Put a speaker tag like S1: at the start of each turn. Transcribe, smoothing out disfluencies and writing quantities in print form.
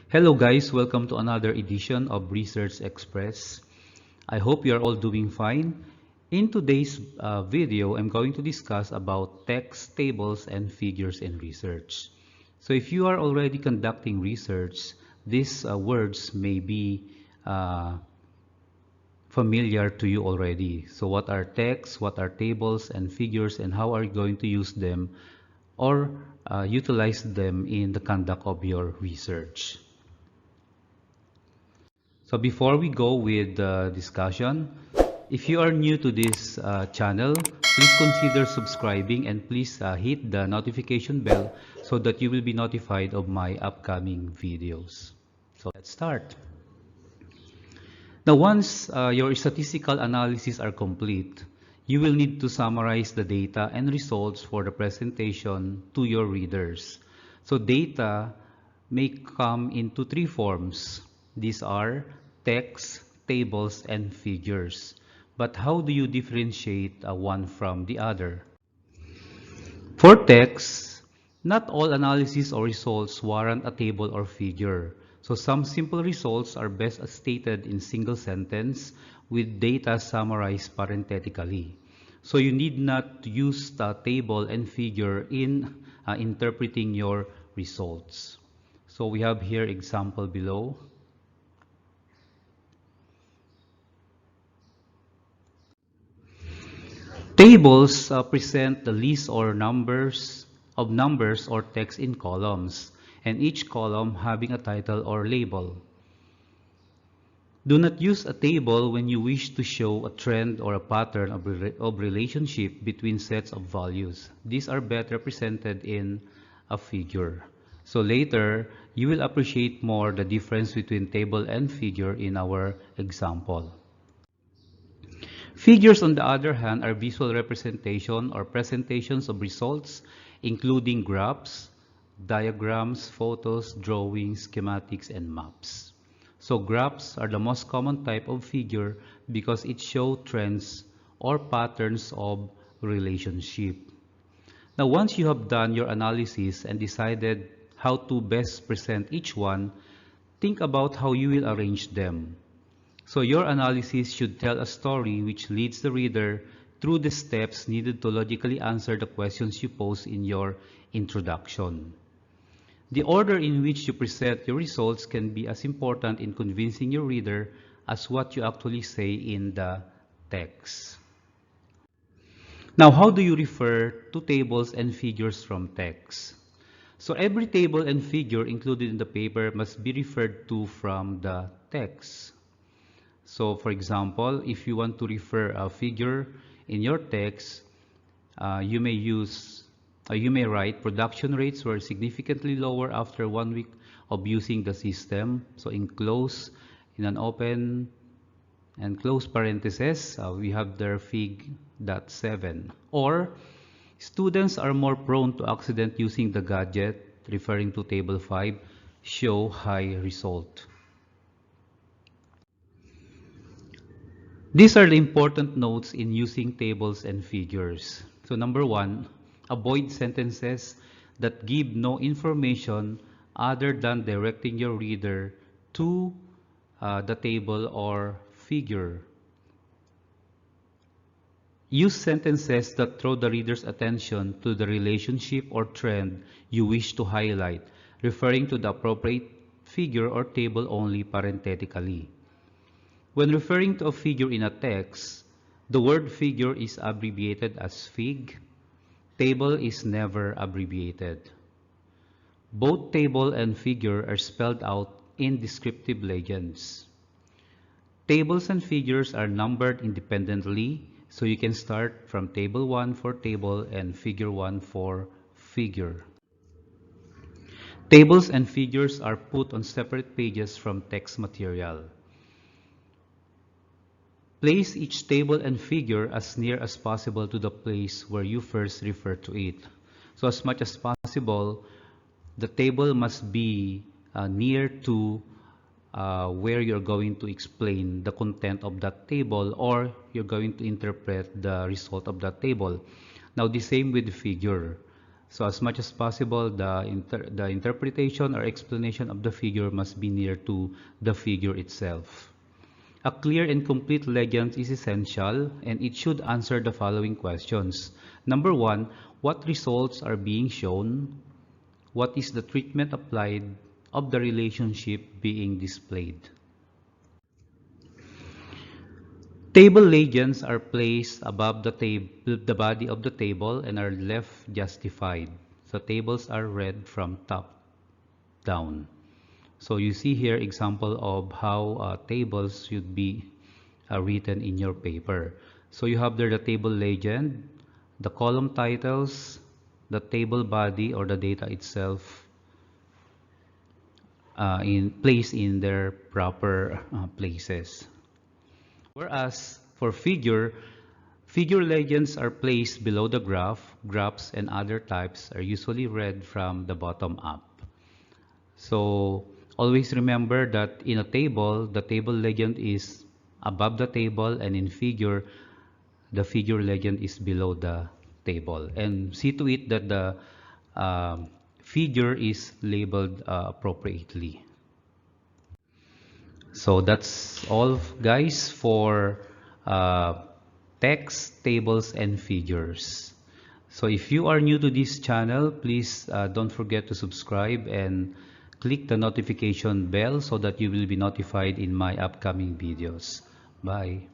S1: Hello guys, welcome to another edition of Research Express. I hope you are all doing fine. In today's video, I'm going to discuss about text, tables, and figures in research. So if you are already conducting research, these words may be familiar to you already. So what are texts, what are tables and figures, and how are you going to use them or utilize them in the conduct of your research? So before we go with the discussion, if you are new to this channel, please consider subscribing and please hit the notification bell so that you will be notified of my upcoming videos. So let's start. Now once your statistical analysis are complete, you will need to summarize the data and results for the presentation to your readers. So data may come into three forms. These are text, tables, and figures. But how do you differentiate one from the other? For text, not all analysis or results warrant a table or figure. So some simple results are best stated in single sentence with data summarized parenthetically. So you need not use the table and figure in interpreting your results. So we have here example below. Tables present the list or numbers or text in columns, and each column having a title or label. Do not use a table when you wish to show a trend or a pattern of relationship between sets of values. These are better presented in a figure. So later, you will appreciate more the difference between table and figure in our example. Figures, on the other hand, are visual representation or presentations of results, including graphs, diagrams, photos, drawings, schematics, and maps. So graphs are the most common type of figure because it shows trends or patterns of relationship. Now, once you have done your analysis and decided how to best present each one, think about how you will arrange them. So your analysis should tell a story which leads the reader through the steps needed to logically answer the questions you pose in your introduction. The order in which you present your results can be as important in convincing your reader as what you actually say in the text. Now, how do you refer to tables and figures from text? So every table and figure included in the paper must be referred to from the text. So for example, if you want to refer a figure in your text, you may write production rates were significantly lower after 1 week of using the system. So in an open and close parentheses, we have their fig.7. Or students are more prone to accident using the gadget, referring to table 5, show high result. These are the important notes in using tables and figures. So number one, avoid sentences that give no information other than directing your reader to the table or figure. Use sentences that draw the reader's attention to the relationship or trend you wish to highlight, referring to the appropriate figure or table only parenthetically. When referring to a figure in a text, the word figure is abbreviated as fig. Table is never abbreviated. Both table and figure are spelled out in descriptive legends. Tables and figures are numbered independently, so you can start from table 1 for table and figure 1 for figure. Tables and figures are put on separate pages from text material. Place each table and figure as near as possible to the place where you first refer to it. So as much as possible, the table must be near to where you're going to explain the content of that table or you're going to interpret the result of that table. Now the same with the figure. So as much as possible, the interpretation or explanation of the figure must be near to the figure itself. A clear and complete legend is essential, and it should answer the following questions. Number one, what results are being shown? What is the treatment applied of the relationship being displayed? Table legends are placed above the body of the table and are left justified. So tables are read from top down. So you see here example of how tables should be written in your paper. So you have there the table legend, the column titles, the table body or the data itself in place in their proper places. Whereas for figure legends are placed below the graph. Graphs and other types are usually read from the bottom up. So always remember that in a table, the table legend is above the table, and in figure, the figure legend is below the table. And see to it that the figure is labeled appropriately. So that's all, guys, for text, tables, and figures. So if you are new to this channel, please don't forget to subscribe and click the notification bell so that you will be notified in my upcoming videos. Bye.